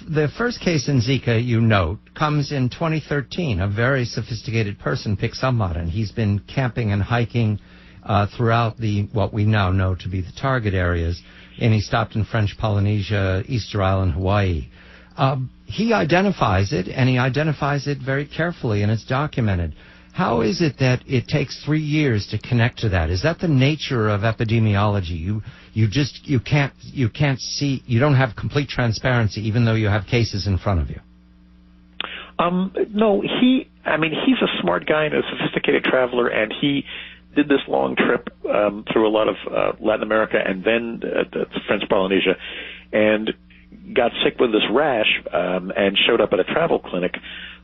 the first case in Zika, you note, comes in 2013. A very sophisticated person picks up on it. He's been camping and hiking throughout what we now know to be the target areas, and he stopped in French Polynesia, Easter Island, Hawaii. He identifies it, and he identifies it very carefully, and it's documented. How is it that it takes 3 years to connect to that? Is that the nature of epidemiology? You can't see, you don't have complete transparency, even though you have cases in front of you. No, he's a smart guy and a sophisticated traveler, and he did this long trip through a lot of Latin America and then French Polynesia, and got sick with this rash and showed up at a travel clinic,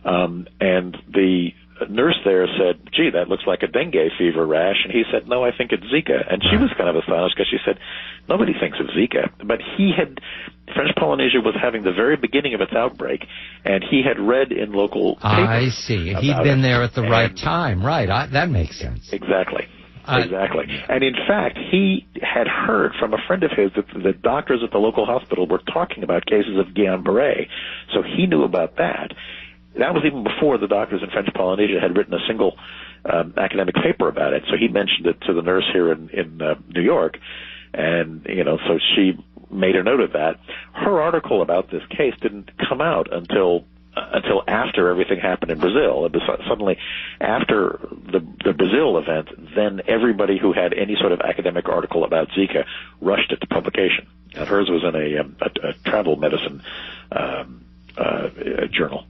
and the nurse there said, "Gee, that looks like a dengue fever rash," and he said, "No, I think it's Zika." And she was kind of astonished because she said, "Nobody thinks of Zika." But French Polynesia was having the very beginning of its outbreak, and he had read in local papers. I see. He'd been there at the right time. Right. That makes sense. Exactly. Exactly. And in fact, he had heard from a friend of his that the doctors at the local hospital were talking about cases of Guillain-Barré, so he knew about that. That was even before the doctors in French Polynesia had written a single academic paper about it. So he mentioned it to the nurse here in New York, and so she made a note of that. Her article about this case didn't come out until after everything happened in Brazil. It was suddenly after the Brazil event, then everybody who had any sort of academic article about Zika rushed it to publication. And hers was in a travel medicine journal.